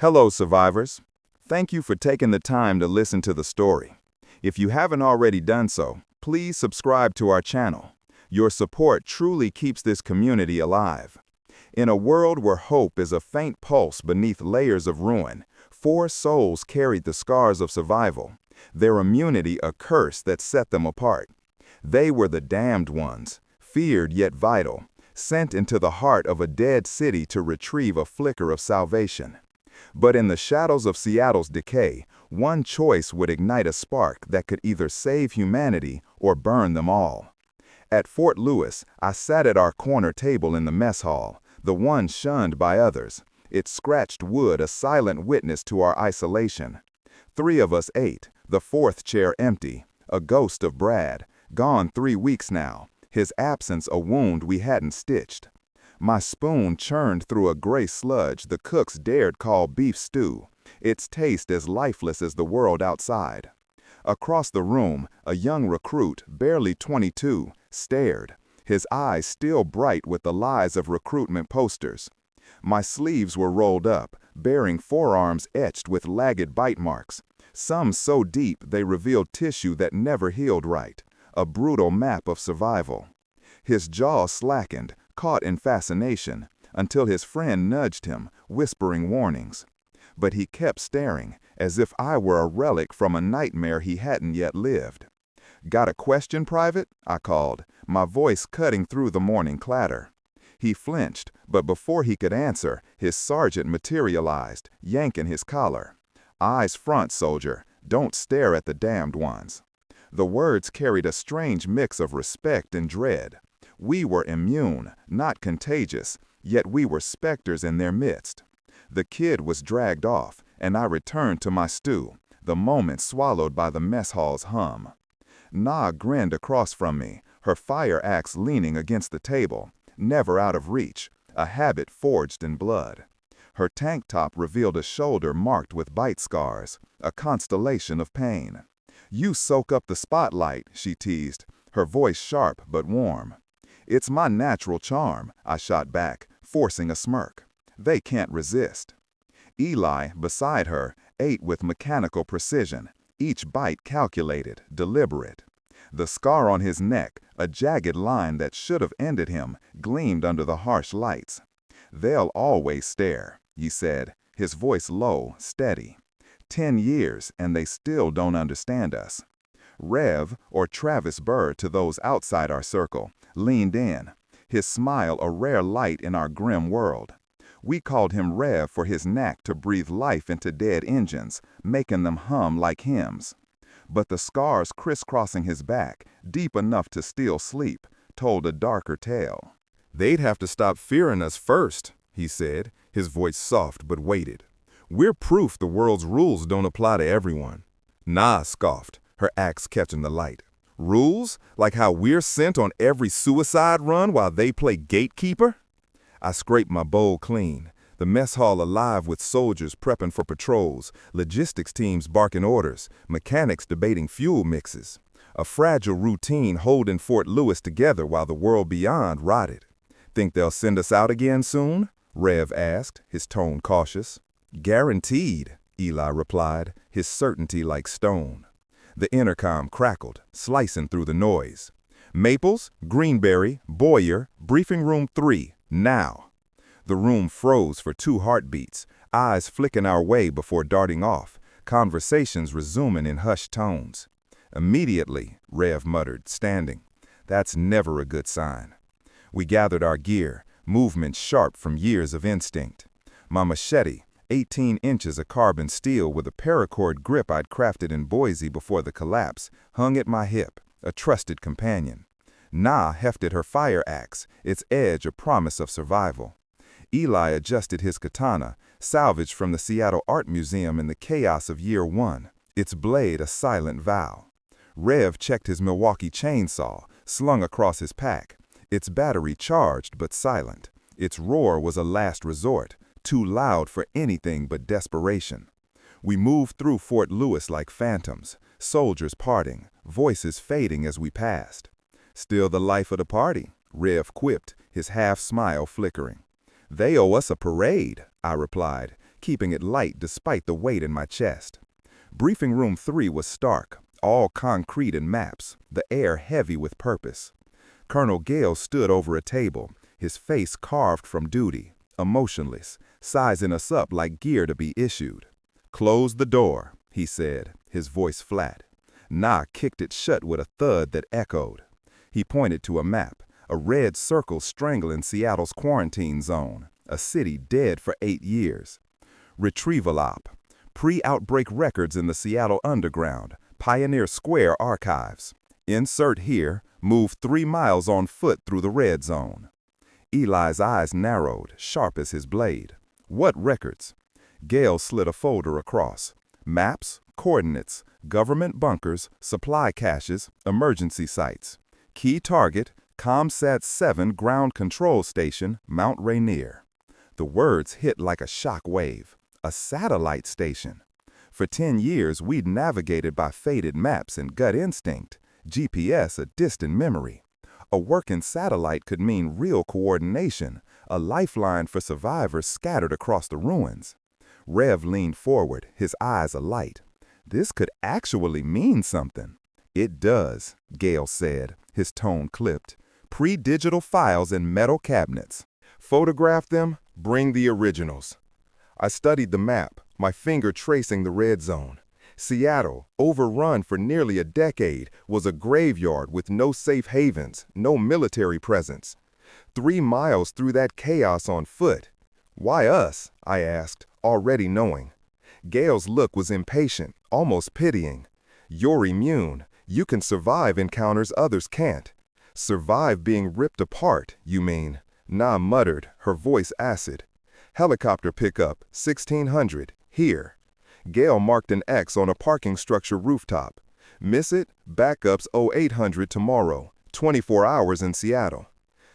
Hello, survivors. Thank you for taking the time to listen to the story. If you haven't already done so, please subscribe to our channel. Your support truly keeps this community alive. In a world where hope is a faint pulse beneath layers of ruin, 4 souls carried the scars of survival, their immunity a curse that set them apart. They were the damned ones, feared yet vital, sent into the heart of a dead city to retrieve a flicker of salvation. But in the shadows of Seattle's decay, one choice would ignite a spark that could either save humanity or burn them all. At Fort Lewis, I sat at our corner table in the mess hall, the one shunned by others, its scratched wood a silent witness to our isolation. 3 of us ate, the 4th chair empty, a ghost of Brad, gone 3 weeks now, his absence a wound we hadn't stitched. My spoon churned through a gray sludge the cooks dared call beef stew, its taste as lifeless as the world outside. Across the room, a young recruit, barely 22, stared, his eyes still bright with the lies of recruitment posters. My sleeves were rolled up, bearing forearms etched with lagged bite marks, some so deep they revealed tissue that never healed right, a brutal map of survival. His jaw slackened, caught in fascination, until his friend nudged him, whispering warnings. But he kept staring, as if I were a relic from a nightmare he hadn't yet lived. "Got a question, Private?" I called, my voice cutting through the morning clatter. He flinched, but before he could answer, his sergeant materialized, yanking his collar. "Eyes front, soldier. Don't stare at the damned ones." The words carried a strange mix of respect and dread. We were immune, not contagious, yet we were specters in their midst. The kid was dragged off, and I returned to my stew, the moment swallowed by the mess hall's hum. Na grinned across from me, her fire axe leaning against the table, never out of reach, a habit forged in blood. Her tank top revealed a shoulder marked with bite scars, a constellation of pain. "You soak up the spotlight," she teased, her voice sharp but warm. "It's my natural charm," I shot back, forcing a smirk. "They can't resist." Eli, beside her, ate with mechanical precision, each bite calculated, deliberate. The scar on his neck, a jagged line that should have ended him, gleamed under the harsh lights. "They'll always stare," he said, his voice low, steady. 10 years, and they still don't understand us. Rev, or Travis Burr to those outside our circle, leaned in, his smile a rare light in our grim world. We called him Rev for his knack to breathe life into dead engines, making them hum like hymns. But the scars crisscrossing his back, deep enough to steal sleep, told a darker tale. "They'd have to stop fearing us first," he said, his voice soft but weighted. "We're proof the world's rules don't apply to everyone." Na scoffed, her axe catching the light. "Rules? Like how we're sent on every suicide run while they play gatekeeper?" I scraped my bowl clean, the mess hall alive with soldiers prepping for patrols, logistics teams barking orders, mechanics debating fuel mixes. A fragile routine holding Fort Lewis together while the world beyond rotted. "Think they'll send us out again soon?" Rev asked, his tone cautious. "Guaranteed," Eli replied, his certainty like stone. The intercom crackled, slicing through the noise. "Maples, Greenberry, Boyer, briefing room 3, now." The room froze for 2 heartbeats, eyes flicking our way before darting off, conversations resuming in hushed tones. "Immediately," Rev muttered, standing. "That's never a good sign." We gathered our gear, movement sharp from years of instinct. My machete, 18 inches of carbon steel with a paracord grip I'd crafted in Boise before the collapse, hung at my hip, a trusted companion. Na hefted her fire axe, its edge a promise of survival. Eli adjusted his katana, salvaged from the Seattle Art Museum in the chaos of year 1, its blade a silent vow. Rev checked his Milwaukee chainsaw, slung across his pack, its battery charged but silent. Its roar was a last resort, too loud for anything but desperation. We moved through Fort Lewis like phantoms, soldiers parting, voices fading as we passed. "Still the life of the party," Rev quipped, his half-smile flickering. "They owe us a parade," I replied, keeping it light despite the weight in my chest. Briefing room 3 was stark, all concrete and maps, the air heavy with purpose. Colonel Gale stood over a table, his face carved from duty, emotionless, sizing us up like gear to be issued. "Close the door," he said, his voice flat. Nah kicked it shut with a thud that echoed. He pointed to a map, a red circle strangling Seattle's quarantine zone, a city dead for 8 years. Retrieval op. Pre-outbreak records in the Seattle Underground, Pioneer Square archives. Insert here, move 3 miles on foot through the red zone. Eli's eyes narrowed, sharp as his blade. What records? Gale slid a folder across. Maps, coordinates, government bunkers, supply caches, emergency sites. Key target, ComSat 7 ground control station, Mount Rainier. The words hit like a shock wave. A satellite station. For 10 years, we'd navigated by faded maps and gut instinct, GPS a distant memory. A working satellite could mean real coordination, a lifeline for survivors scattered across the ruins. Rev leaned forward, his eyes alight. This could actually mean something. "It does," Gale said, his tone clipped. "Pre-digital files in metal cabinets. Photograph them, bring the originals." I studied the map, my finger tracing the red zone. Seattle, overrun for nearly a decade, was a graveyard with no safe havens, no military presence. 3 miles through that chaos on foot. "Why us?" I asked, already knowing. Gale's look was impatient, almost pitying. "You're immune. You can survive encounters others can't." "Survive being ripped apart, you mean?" Nah muttered, her voice acid. "Helicopter pickup, 1600, here." Gale marked an X on a parking structure rooftop. "Miss it? Backups 0800 tomorrow, 24 hours in Seattle."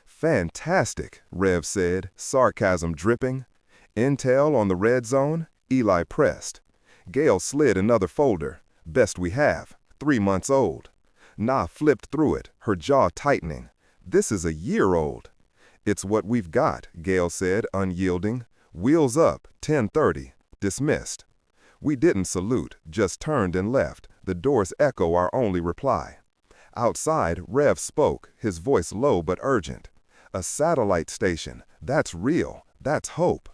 "Fantastic," Rev said, sarcasm dripping. "Intel on the red zone?" Eli pressed. Gale slid another folder. "Best we have, 3 months old." Nah flipped through it, her jaw tightening. "This is a year old." "It's what we've got," Gale said, unyielding. "Wheels up, 10:30. Dismissed." We didn't salute, just turned and left, the door's echo our only reply. Outside, Rev spoke, his voice low but urgent. "A satellite station, that's real, that's hope."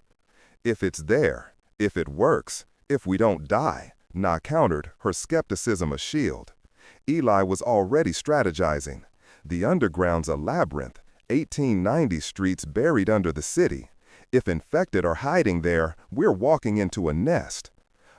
"If it's there, if it works, if we don't die," Nah countered, her skepticism a shield. Eli was already strategizing. "The underground's a labyrinth, 1890 streets buried under the city. If infected are hiding there, we're walking into a nest."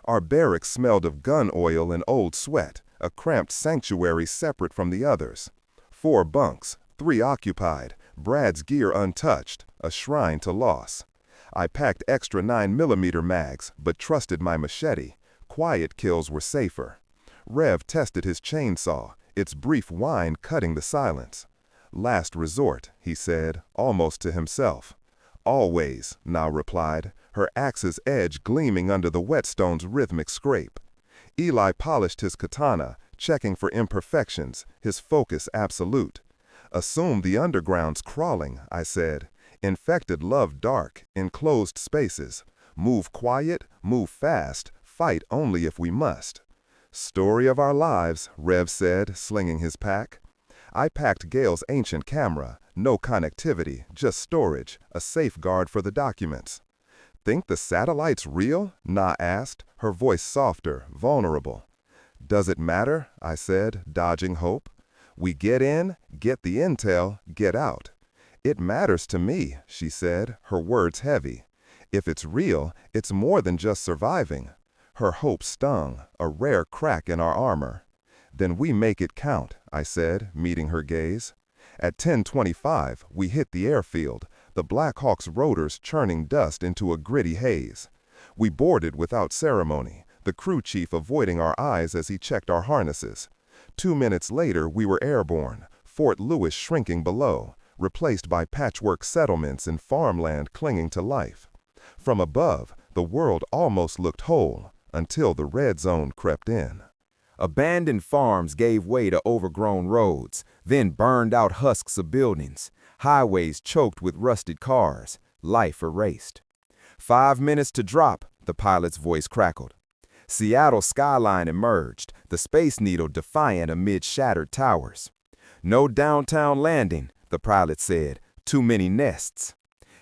Our barracks smelled of gun oil and old sweat, a cramped sanctuary separate from the others. 4 bunks, 3 occupied, Brad's gear untouched, a shrine to loss. I packed extra 9mm mags, but trusted my machete. Quiet kills were safer. Rev tested his chainsaw, its brief whine cutting the silence. "Last resort," he said, almost to himself. "Always," Nah replied, her axe's edge gleaming under the whetstone's rhythmic scrape. Eli polished his katana, checking for imperfections, his focus absolute. "Assume the underground's crawling," I said. "Infected love dark, enclosed spaces. Move quiet, move fast, fight only if we must." "Story of our lives," Rev said, slinging his pack. I packed Gale's ancient camera, no connectivity, just storage, a safeguard for the documents. "Think the satellite's real?" Nah asked, her voice softer, vulnerable. "Does it matter?" I said, dodging hope. "We get in, get the intel, get out." "It matters to me," she said, her words heavy. "If it's real, it's more than just surviving." Her hope stung, a rare crack in our armor. "Then we make it count," I said, meeting her gaze. At 10:25, we hit the airfield, the Black Hawk's rotors churning dust into a gritty haze. We boarded without ceremony, the crew chief avoiding our eyes as he checked our harnesses. 2 minutes later, we were airborne, Fort Lewis shrinking below, replaced by patchwork settlements and farmland clinging to life. From above, the world almost looked whole, until the red zone crept in. Abandoned farms gave way to overgrown roads, then burned out husks of buildings, highways choked with rusted cars, life erased. 5 minutes to drop, the pilot's voice crackled. Seattle's skyline emerged, the Space Needle defiant amid shattered towers. "No downtown landing," the pilot said. "Too many nests."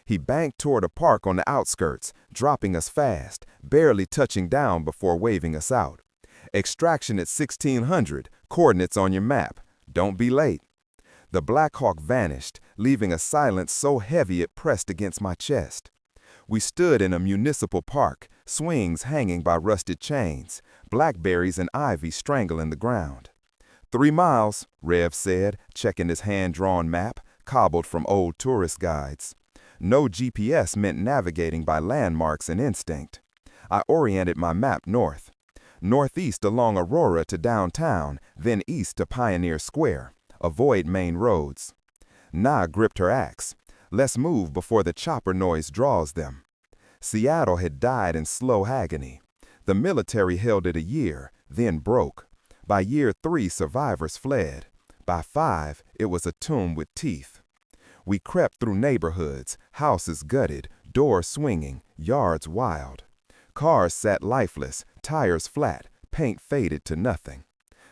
He banked toward a park on the outskirts, dropping us fast, barely touching down before waving us out. "Extraction at 1600, coordinates on your map. Don't be late." The Black Hawk vanished, leaving a silence so heavy it pressed against my chest. We stood in a municipal park, swings hanging by rusted chains, blackberries and ivy strangling the ground. 3 miles, Rev said, checking his hand-drawn map, cobbled from old tourist guides. No GPS meant navigating by landmarks and instinct. I oriented my map north. Northeast along Aurora to downtown, then east to Pioneer Square. Avoid main roads. Na gripped her axe. "Let's move before the chopper noise draws them." Seattle had died in slow agony. The military held it a year, then broke. By year 3, survivors fled. By 5, it was a tomb with teeth. We crept through neighborhoods, houses gutted, doors swinging, yards wild. Cars sat lifeless, tires flat, paint faded to nothing.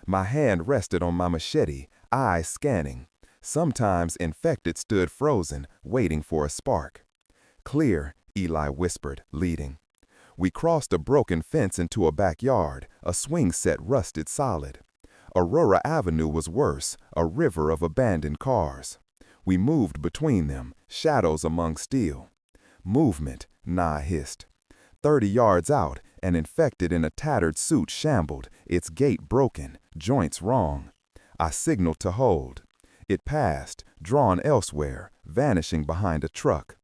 My hand rested on my machete, eyes scanning. Sometimes infected stood frozen, waiting for a spark. "Clear," Eli whispered, leading. We crossed a broken fence into a backyard, a swing set rusted solid. Aurora Avenue was worse, a river of abandoned cars. We moved between them, shadows among steel. "Movement," Na hissed. 30 yards out, an infected in a tattered suit shambled, its gait broken, joints wrong. I signaled to hold. It passed, drawn elsewhere, vanishing behind a truck.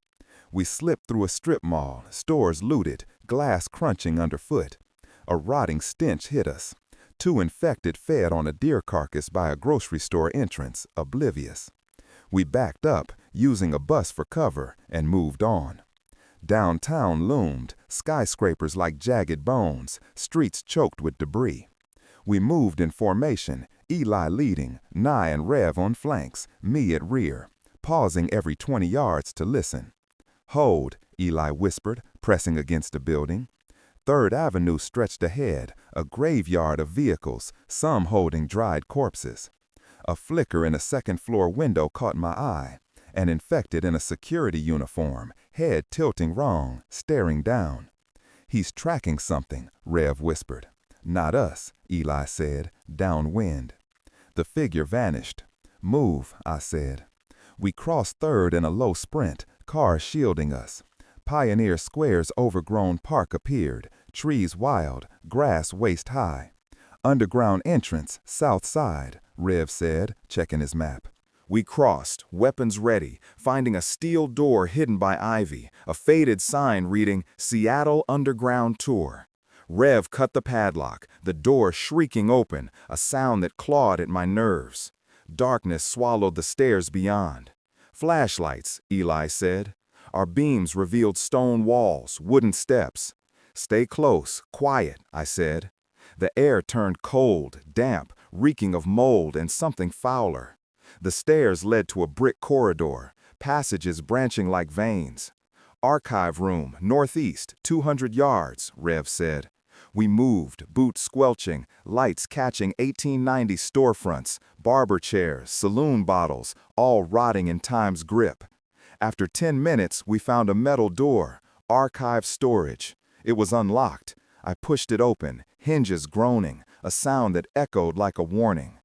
We slipped through a strip mall, stores looted, glass crunching underfoot. A rotting stench hit us. 2 infected fed on a deer carcass by a grocery store entrance, oblivious. We backed up, using a bus for cover, and moved on. Downtown loomed, skyscrapers like jagged bones, streets choked with debris. We moved in formation, Eli leading, Nye and Rev on flanks, me at rear, pausing every 20 yards to listen. "Hold," Eli whispered, pressing against a building. 3rd Avenue stretched ahead, a graveyard of vehicles, some holding dried corpses. A flicker in a second-floor window caught my eye. An infected in a security uniform, head tilting wrong, staring down. "He's tracking something," Rev whispered. "Not us," Eli said, downwind. The figure vanished. "Move," I said. We crossed 3rd in a low sprint, cars shielding us. Pioneer Square's overgrown park appeared, trees wild, grass waist-high. "Underground entrance, south side," Rev said, checking his map. We crossed, weapons ready, finding a steel door hidden by ivy, a faded sign reading "Seattle Underground Tour." Rev cut the padlock, the door shrieking open, a sound that clawed at my nerves. Darkness swallowed the stairs beyond. "Flashlights," Eli said. Our beams revealed stone walls, wooden steps. "Stay close, quiet," I said. The air turned cold, damp, reeking of mold and something fouler. The stairs led to a brick corridor, passages branching like veins. "Archive room, northeast, 200 yards," Rev said. We moved, boots squelching, lights catching 1890 storefronts, barber chairs, saloon bottles, all rotting in time's grip. After 10 minutes, we found a metal door, archive storage. It was unlocked. I pushed it open, hinges groaning, a sound that echoed like a warning.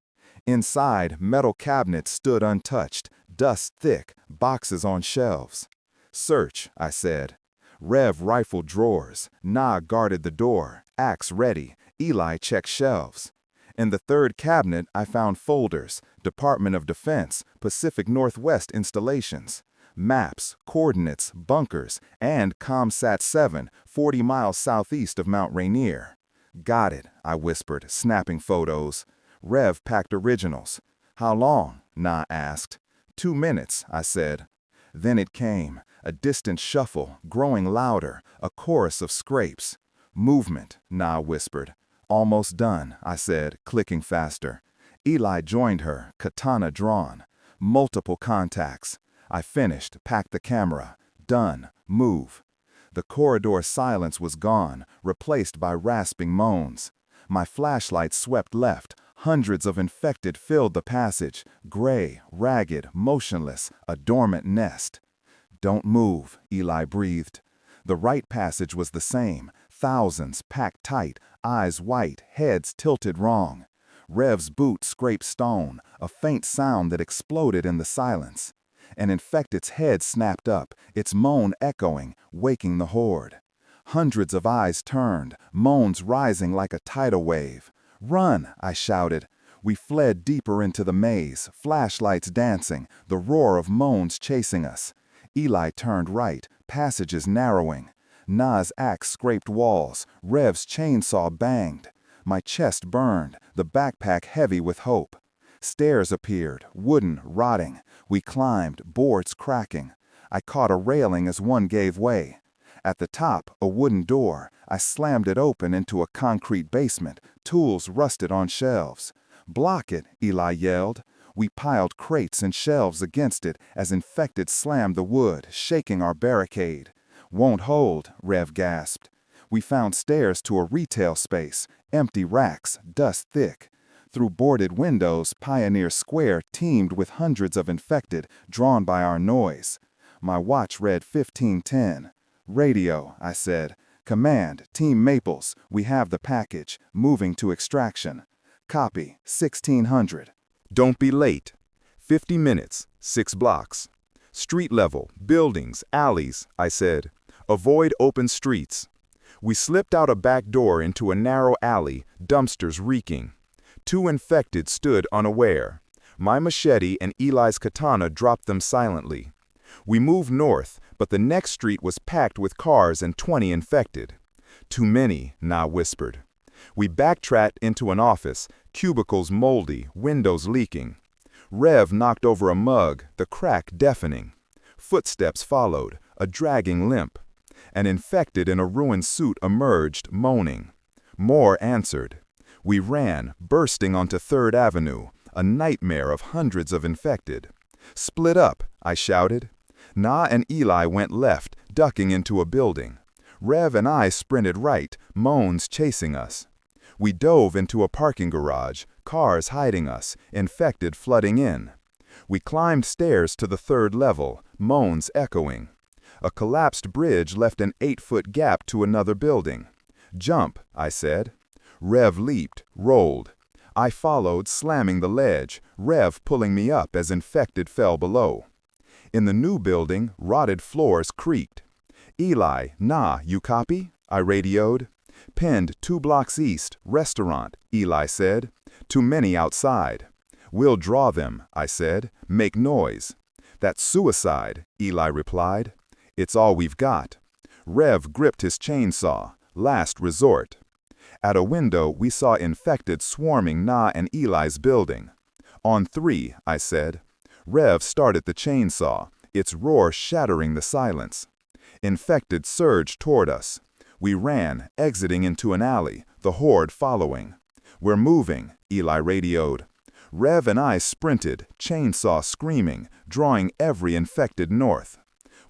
Inside, metal cabinets stood untouched, dust thick, boxes on shelves. "Search," I said. Rev rifled drawers, Na guarded the door, axe ready, Eli checked shelves. In the 3rd cabinet, I found folders, Department of Defense, Pacific Northwest installations, maps, coordinates, bunkers, and ComSat 7, 40 miles southeast of Mount Rainier. "Got it," I whispered, snapping photos. Rev packed originals. "How long?" Na asked. 2 minutes, I said. Then it came, a distant shuffle, growing louder, a chorus of scrapes. "Movement," Na whispered. "Almost done," I said, clicking faster. Eli joined her, katana drawn. Multiple contacts. I finished, packed the camera. "Done. Move." The corridor silence was gone, replaced by rasping moans. My flashlight swept left. Hundreds of infected filled the passage, gray, ragged, motionless, a dormant nest. "Don't move," Eli breathed. The right passage was the same, thousands packed tight, eyes white, heads tilted wrong. Rev's boot scraped stone, a faint sound that exploded in the silence. An infected's head snapped up, its moan echoing, waking the horde. Hundreds of eyes turned, moans rising like a tidal wave. "Run!" I shouted. We fled deeper into the maze, flashlights dancing, the roar of moans chasing us. Eli turned right, passages narrowing. Na's axe scraped walls, Rev's chainsaw banged. My chest burned, the backpack heavy with hope. Stairs appeared, wooden, rotting. We climbed, boards cracking. I caught a railing as one gave way. At the top, a wooden door. I slammed it open into a concrete basement, tools rusted on shelves. "Block it," Eli yelled. We piled crates and shelves against it as infected slammed the wood, shaking our barricade. "Won't hold," Rev gasped. We found stairs to a retail space, empty racks, dust thick. Through boarded windows, Pioneer Square teemed with hundreds of infected, drawn by our noise. My watch read 15:10. "Radio," I said. "Command, Team Maples, we have the package, moving to extraction." "Copy, 1600. Don't be late. 50 minutes, 6 blocks. Street level, buildings, alleys," I said. "Avoid open streets." We slipped out a back door into a narrow alley, dumpsters reeking. 2 infected stood unaware. My machete and Eli's katana dropped them silently. We moved north, but the next street was packed with cars and 20 infected. "Too many," Na whispered. We backtracked into an office, cubicles moldy, windows leaking. Rev knocked over a mug, the crack deafening. Footsteps followed, a dragging limp. An infected in a ruined suit emerged, moaning. More answered. We ran, bursting onto 3rd Avenue, a nightmare of hundreds of infected. "Split up," I shouted. Na and Eli went left, ducking into a building. Rev and I sprinted right, moans chasing us. We dove into a parking garage, cars hiding us, infected flooding in. We climbed stairs to the 3rd level, moans echoing. A collapsed bridge left an 8-foot gap to another building. "Jump," I said. Rev leaped, rolled. I followed, slamming the ledge, Rev pulling me up as infected fell below. In the new building, rotted floors creaked. "Eli, Na, you copy?" I radioed. "Pinned 2 blocks east, restaurant," Eli said. "Too many outside." "We'll draw them," I said. "Make noise." "That's suicide," Eli replied. "It's all we've got." Rev gripped his chainsaw. Last resort. At a window, we saw infected swarming Na and Eli's building. "On 3, I said. Rev started the chainsaw, its roar shattering the silence. Infected surged toward us. We ran, exiting into an alley, the horde following. "We're moving," Eli radioed. Rev and I sprinted, chainsaw screaming, drawing every infected north.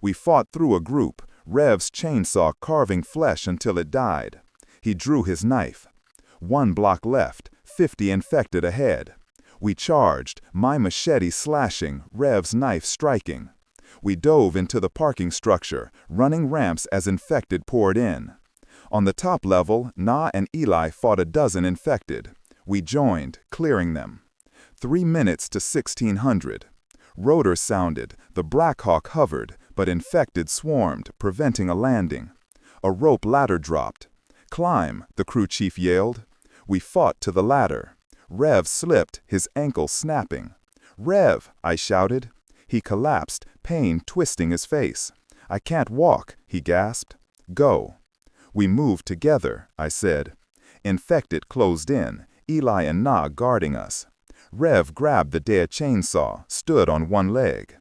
We fought through a group, Rev's chainsaw carving flesh until it died. He drew his knife. 1 block left, 50 infected ahead. We charged, my machete slashing, Rev's knife striking. We dove into the parking structure, running ramps as infected poured in. On the top level, Na and Eli fought a dozen infected. We joined, clearing them. 3 minutes to 1600. Rotors sounded, the Black Hawk hovered, but infected swarmed, preventing a landing. A rope ladder dropped. "Climb," the crew chief yelled. We fought to the ladder. Rev slipped, his ankle snapping. "Rev," I shouted. He collapsed, pain twisting his face. "I can't walk," he gasped. "Go." We moved together, I said. Infected closed in, Eli and Na guarding us. Rev grabbed the dead chainsaw, stood on one leg.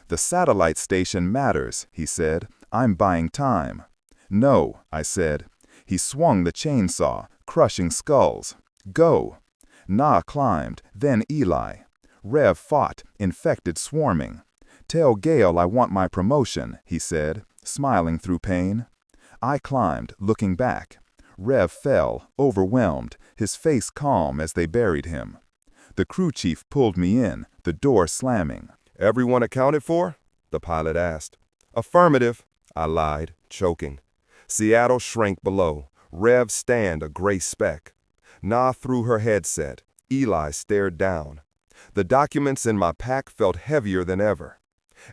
"The satellite station matters," he said. "I'm buying time." "No," I said. He swung the chainsaw, crushing skulls. "Go." Na climbed, then Eli. Rev fought, infected swarming. "Tell Gale I want my promotion," he said, smiling through pain. I climbed, looking back. Rev fell, overwhelmed, his face calm as they buried him. The crew chief pulled me in, the door slamming. "Everyone accounted for?" the pilot asked. "Affirmative," I lied, choking. Seattle shrank below, Rev stand a gray speck. Na threw her headset. Eli stared down. The documents in my pack felt heavier than ever.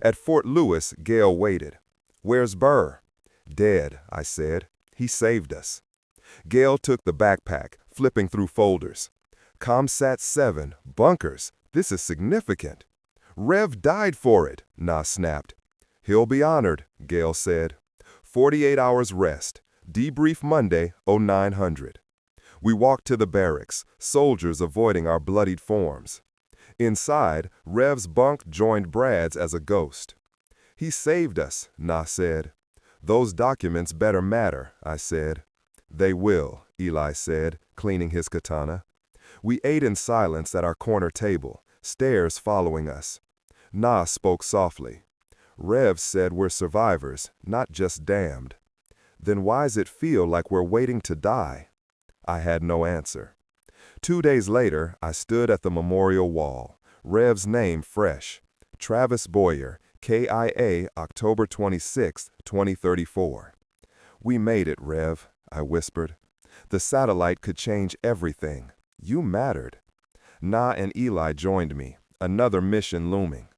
At Fort Lewis, Gale waited. "Where's Burr?" "Dead," I said. "He saved us." Gale took the backpack, flipping through folders. "ComSat 7, bunkers. This is significant." "Rev died for it," Na snapped. "He'll be honored," Gale said. 48 hours rest. Debrief Monday, 0900. We walked to the barracks, soldiers avoiding our bloodied forms. Inside, Rev's bunk joined Brad's as a ghost. "He saved us," Na said. "Those documents better matter," I said. "They will," Eli said, cleaning his katana. We ate in silence at our corner table, stairs following us. Na spoke softly. "Rev said we're survivors, not just damned." "Then why's it feel like we're waiting to die?" I had no answer. 2 days later, I stood at the memorial wall, Rev's name fresh. Travis Boyer, KIA, October 26, 2034. "We made it, Rev," I whispered. "The satellite could change everything. You mattered." Na and Eli joined me, another mission looming.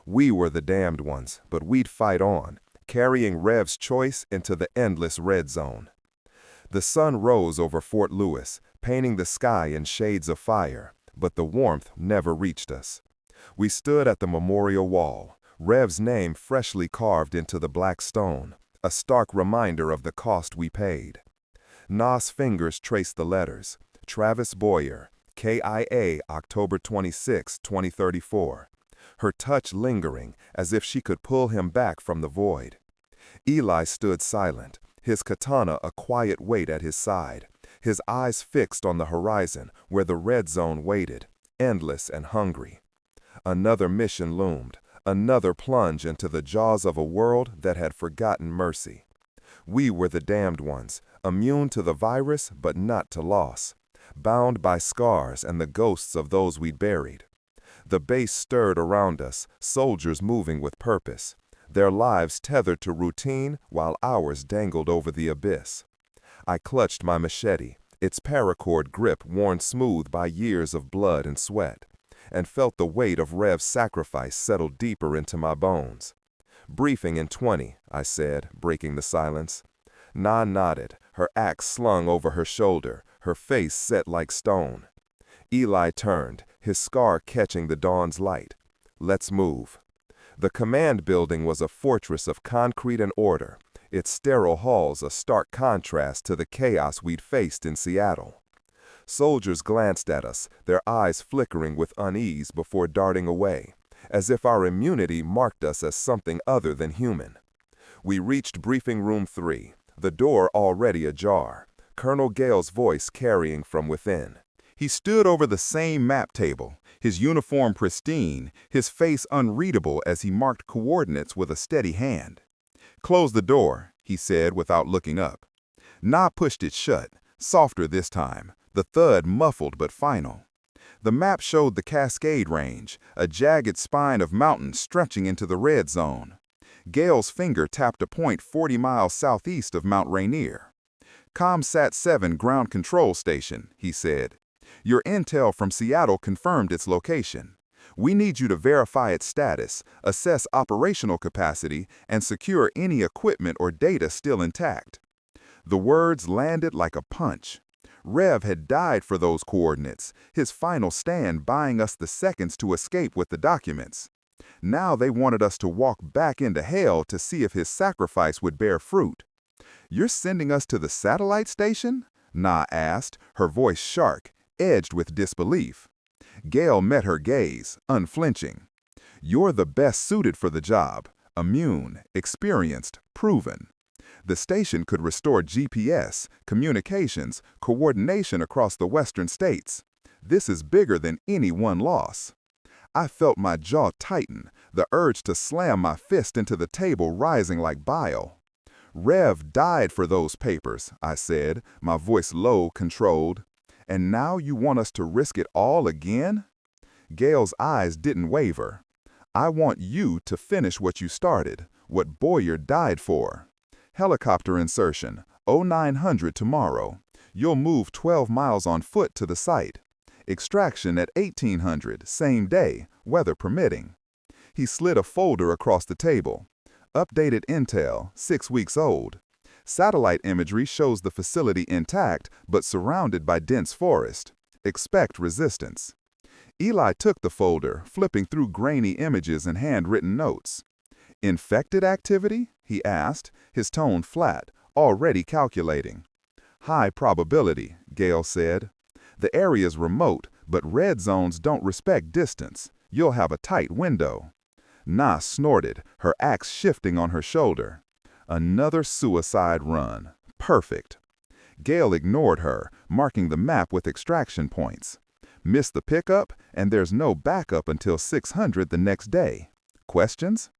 We were the damned ones, but we'd fight on, carrying Rev's choice into the endless red zone. The sun rose over Fort Lewis, painting the sky in shades of fire, but the warmth never reached us. We stood at the memorial wall, Rev's name freshly carved into the black stone, a stark reminder of the cost we paid. Na's fingers traced the letters, Travis Boyer, KIA, October 26, 2034. Her touch lingering, as if she could pull him back from the void. Eli stood silent, his katana a quiet weight at his side, his eyes fixed on the horizon where the red zone waited, endless and hungry. Another mission loomed, another plunge into the jaws of a world that had forgotten mercy. We were the damned ones, immune to the virus but not to loss, bound by scars and the ghosts of those we'd buried. The base stirred around us, soldiers moving with purpose, their lives tethered to routine while ours dangled over the abyss. I clutched my machete, its paracord grip worn smooth by years of blood and sweat, and felt the weight of Rev's sacrifice settle deeper into my bones. "Briefing in 20, I said, breaking the silence. Na nodded, her axe slung over her shoulder, her face set like stone. Eli turned, his scar catching the dawn's light. "Let's move." The command building was a fortress of concrete and order, its sterile halls a stark contrast to the chaos we'd faced in Seattle. Soldiers glanced at us, their eyes flickering with unease before darting away, as if our immunity marked us as something other than human. We reached briefing room 3, the door already ajar, Colonel Gale's voice carrying from within. He stood over the same map table, his uniform pristine, his face unreadable as he marked coordinates with a steady hand. "Close the door," he said without looking up. Na pushed it shut, softer this time, the thud muffled but final. The map showed the Cascade Range, a jagged spine of mountains stretching into the red zone. Gale's finger tapped a point 40 miles southeast of Mount Rainier. "ComSat 7 ground control station," he said. "Your intel from Seattle confirmed its location. We need you to verify its status, assess operational capacity, and secure any equipment or data still intact." The words landed like a punch. Rev had died for those coordinates, his final stand buying us the seconds to escape with the documents. Now they wanted us to walk back into hell to see if his sacrifice would bear fruit. "You're sending us to the satellite station?" Na asked, her voice sharp, edged with disbelief. Gale met her gaze, unflinching. "You're the best suited for the job, immune, experienced, proven. The station could restore GPS, communications, coordination across the western states. This is bigger than any one loss." I felt my jaw tighten, the urge to slam my fist into the table rising like bile. Rev died for those papers, I said, my voice low, controlled. And now you want us to risk it all again? Gale's eyes didn't waver. I want you to finish what you started, what Boyer died for. Helicopter insertion, 0900 tomorrow. You'll move 12 miles on foot to the site. Extraction at 1800, same day, weather permitting. He slid a folder across the table. Updated intel, 6 weeks old. Satellite imagery shows the facility intact but surrounded by dense forest. Expect resistance. Eli took the folder, flipping through grainy images and handwritten notes. Infected activity? He asked, his tone flat, already calculating. High probability, Gale said. The area's remote, but red zones don't respect distance. You'll have a tight window. Na snorted, her axe shifting on her shoulder. Another suicide run. Perfect. Gale ignored her, marking the map with extraction points. Miss the pickup, and there's no backup until 600 the next day. Questions?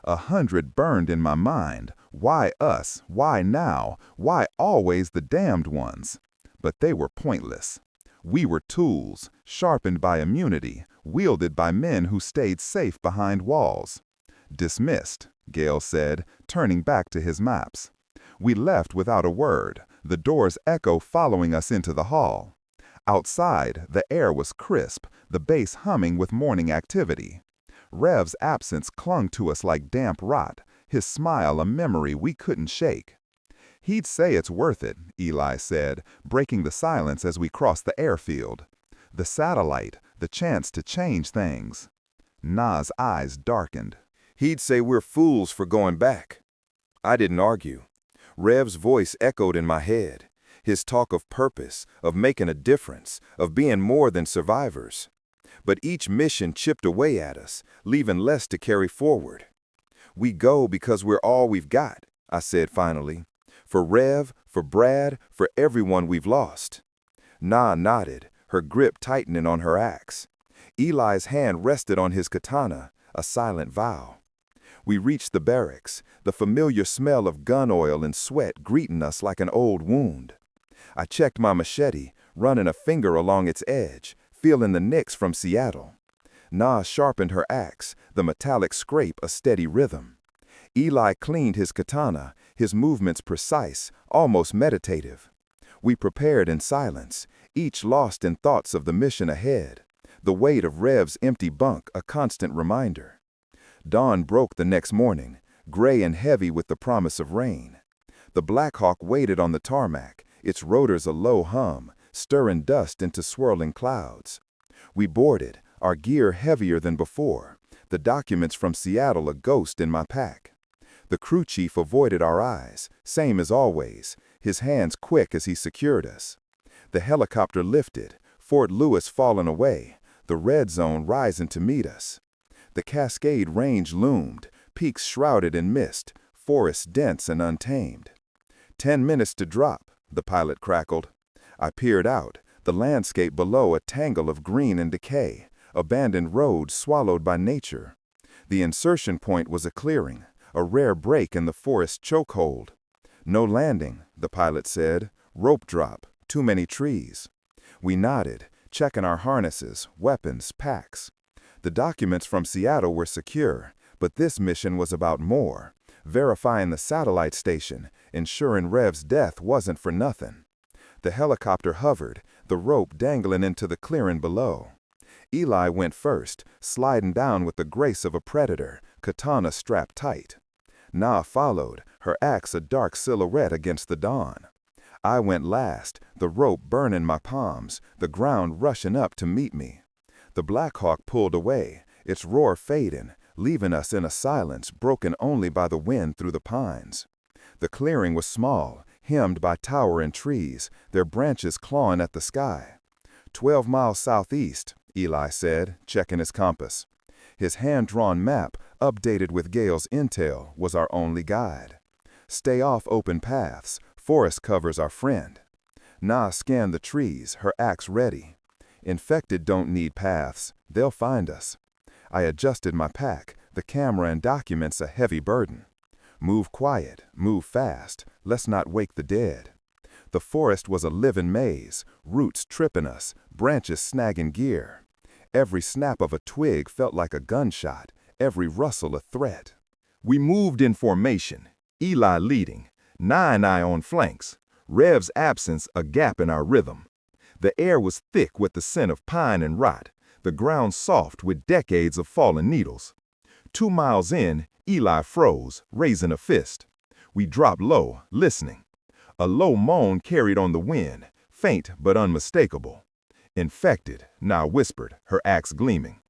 100 burned in my mind. Why us? Why now? Why always the damned ones? But they were pointless. We were tools, sharpened by immunity, wielded by men who stayed safe behind walls. Dismissed, Gale said, turning back to his maps. We left without a word, the door's echo following us into the hall. Outside, the air was crisp, the base humming with morning activity. Rev's absence clung to us like damp rot, his smile a memory we couldn't shake. He'd say it's worth it, Eli said, breaking the silence as we crossed the airfield. The satellite, the chance to change things. Na's eyes darkened. He'd say we're fools for going back. I didn't argue. Rev's voice echoed in my head, his talk of purpose, of making a difference, of being more than survivors. But each mission chipped away at us, leaving less to carry forward. We go because we're all we've got, I said finally. For Rev, for Brad, for everyone we've lost. Na nodded, her grip tightening on her axe. Eli's hand rested on his katana, a silent vow. We reached the barracks, the familiar smell of gun oil and sweat greeting us like an old wound. I checked my machete, running a finger along its edge, feeling the nicks from Seattle. Na sharpened her axe, the metallic scrape a steady rhythm. Eli cleaned his katana, his movements precise, almost meditative. We prepared in silence, each lost in thoughts of the mission ahead, the weight of Rev's empty bunk a constant reminder. Dawn broke the next morning, gray and heavy with the promise of rain. The Black Hawk waited on the tarmac, its rotors a low hum, stirring dust into swirling clouds. We boarded, our gear heavier than before, the documents from Seattle a ghost in my pack. The crew chief avoided our eyes, same as always, his hands quick as he secured us. The helicopter lifted, Fort Lewis falling away, the red zone rising to meet us. The Cascade Range loomed, peaks shrouded in mist, forests dense and untamed. 10 minutes to drop, the pilot crackled. I peered out, the landscape below a tangle of green and decay, abandoned roads swallowed by nature. The insertion point was a clearing, a rare break in the forest chokehold. No landing, the pilot said. Rope drop, too many trees. We nodded, checking our harnesses, weapons, packs. The documents from Seattle were secure, but this mission was about more, verifying the satellite station, ensuring Rev's death wasn't for nothing. The helicopter hovered, the rope dangling into the clearing below. Eli went first, sliding down with the grace of a predator, katana strapped tight. Na followed, her axe a dark silhouette against the dawn. I went last, the rope burning my palms, the ground rushing up to meet me. The Black Hawk pulled away, its roar fading, leaving us in a silence broken only by the wind through the pines. The clearing was small, hemmed by towering trees, their branches clawing at the sky. 12 miles southeast, Eli said, checking his compass. His hand-drawn map, updated with Gale's intel, was our only guide. Stay off open paths, forest covers our friend. Na scanned the trees, her axe ready. Infected don't need paths, they'll find us. I adjusted my pack, the camera and documents a heavy burden. Move quiet, move fast, let's not wake the dead. The forest was a living maze, roots tripping us, branches snagging gear. Every snap of a twig felt like a gunshot, every rustle a threat. We moved in formation, Eli leading, Nine Eye on flanks, Rev's absence a gap in our rhythm. The air was thick with the scent of pine and rot, the ground soft with decades of fallen needles. 2 miles in, Eli froze, raising a fist. We dropped low, listening. A low moan carried on the wind, faint but unmistakable. Infected, now whispered, her axe gleaming.